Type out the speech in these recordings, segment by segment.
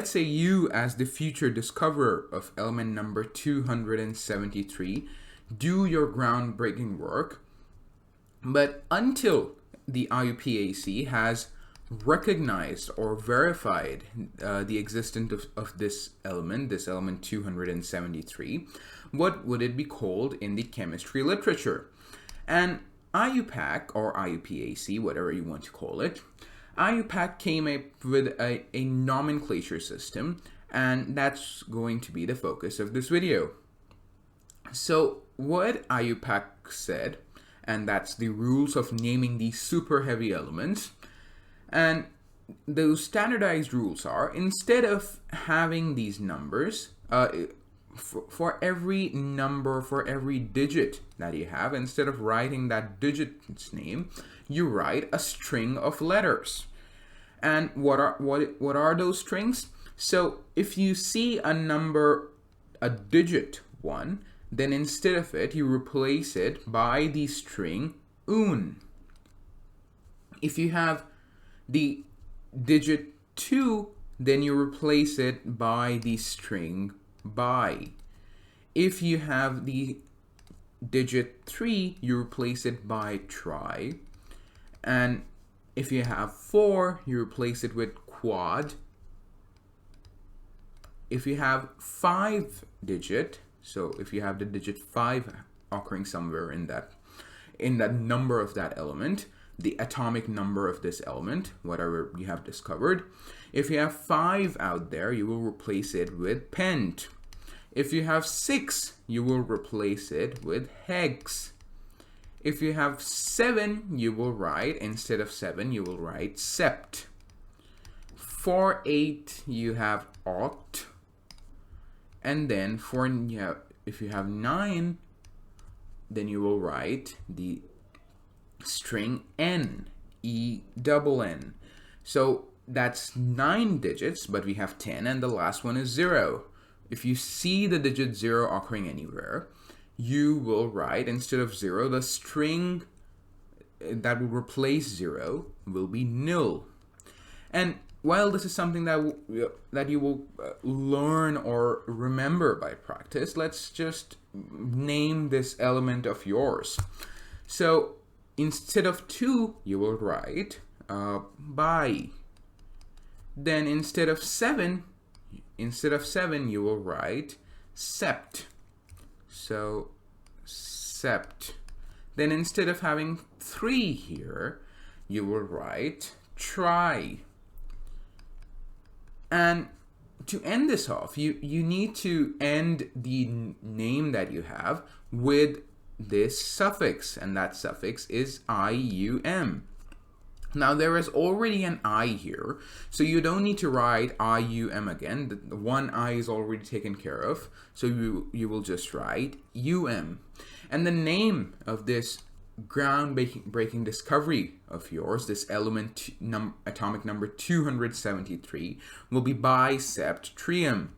Let's say you, as the future discoverer of element number 273, do your groundbreaking work, but until the IUPAC has recognized or verified the existence of this element 273, what would it be called in the chemistry literature? And IUPAC, or IUPAC, whatever you want to call it, IUPAC came up with a nomenclature system, and that's going to be the focus of this video. So what IUPAC said, and that's the rules of naming these super heavy elements, and those standardized rules are, instead of having these numbers, for every number, for every digit that you have, instead of writing that digit's name, you write a string of letters. And what are those strings? So if you see a number, a digit 1, then instead of it, you replace it by the string un. If you have the digit 2, then you replace it by the string by. If you have the digit 3, you replace it by try. And if you have 4, you replace it with quad. If you have 5 digit, so if you have the digit 5 occurring somewhere in that number of that element, the atomic number of this element, whatever you have discovered, if you have 5 out there, you will replace it with pent. If you have 6, you will replace it with hex. If you have 7, you will write, instead of 7, you will write sept. For 8, you have oct. And then if you have 9, then you will write the string n, E-double-N. So that's 9 digits, but we have 10, and the last one is 0. If you see the digit 0 occurring anywhere, you will write, instead of 0, the string that will replace 0 will be nil. And while this is something that you will learn or remember by practice, let's just name this element of yours. So instead of 2, you will write by. Then instead of 7, you will write sept. So sept. Then instead of having 3 here, you will write try. And to end this off, you need to end the name that you have with this suffix, and that suffix is IUM. Now there is already an I here, so you don't need to write IUM again. The one I is already taken care of, so you will just write UM. And the name of this groundbreaking discovery of yours, this element atomic number 273, will be biseptrium.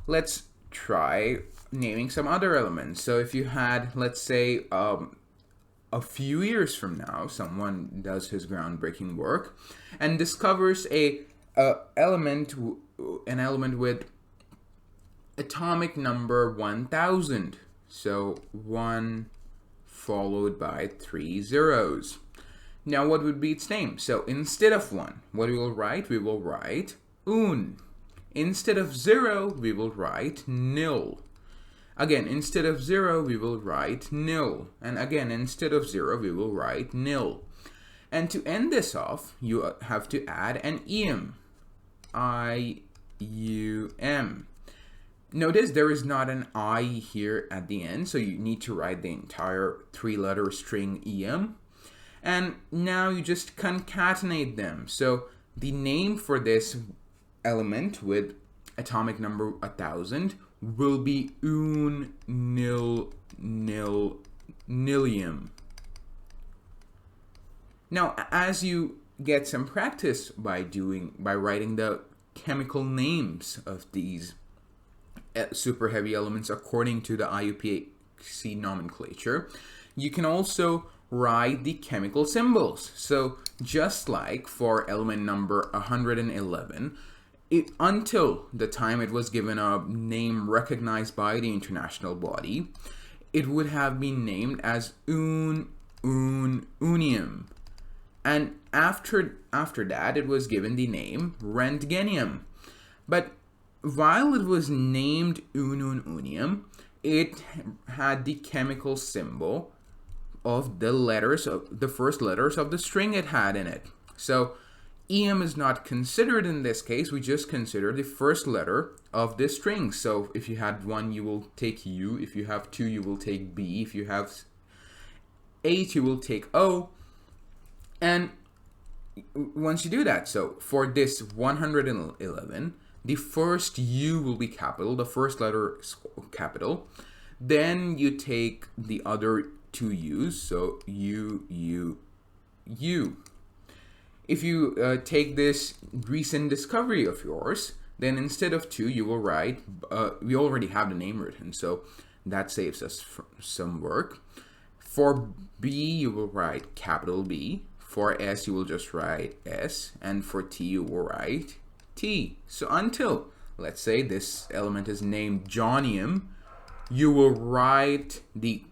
Let's try naming some other elements. So if you had, let's say, a few years from now, someone does his groundbreaking work and discovers an element with atomic number 1000. So 1 followed by 3 zeros. Now what would be its name? So instead of 1, what we will write? We will write un. Instead of 0, we will write nil. Again, instead of 0, we will write nil. And again, instead of 0, we will write nil. And to end this off, you have to add an eum. I-U-M. Notice there is not an I here at the end, so you need to write the entire 3-letter string em. And now you just concatenate them. So the name for this element with atomic number 1000 will be un nil nil nilium. Now, as you get some practice by writing the chemical names of these super heavy elements according to the IUPAC nomenclature, you can also write the chemical symbols. So just like for element number 111, until the time it was given a name recognized by the international body, it would have been named as unium. And after that, it was given the name Rentgenium. But while it was named unium, it had the chemical symbol of the first letters of the string it had in it. So EM is not considered in this case. We just consider the first letter of this string. So if you had 1, you will take U. If you have 2, you will take B. If you have 8, you will take O. And once you do that, so for this 111, the first U will be capital, the first letter is capital. Then you take the other 2 U's, so U, U, U. If you take this recent discovery of yours, then instead of 2, you will write, we already have the name written, so that saves us some work. For B, you will write capital B. For S, you will just write S. And for T, you will write T. So until, let's say, this element is named Johnium, you will write the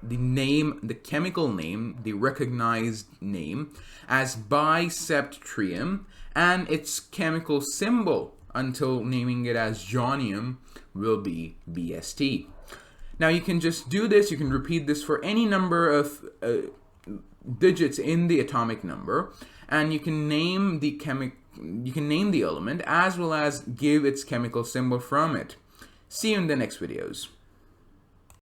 name, the chemical name, the recognized name as biseptrium, and its chemical symbol until naming it as Johnium will be BST. Now you can just do this, you can repeat this for any number of digits in the atomic number, and you can name the element as well as give its chemical symbol from it. See you in the next videos.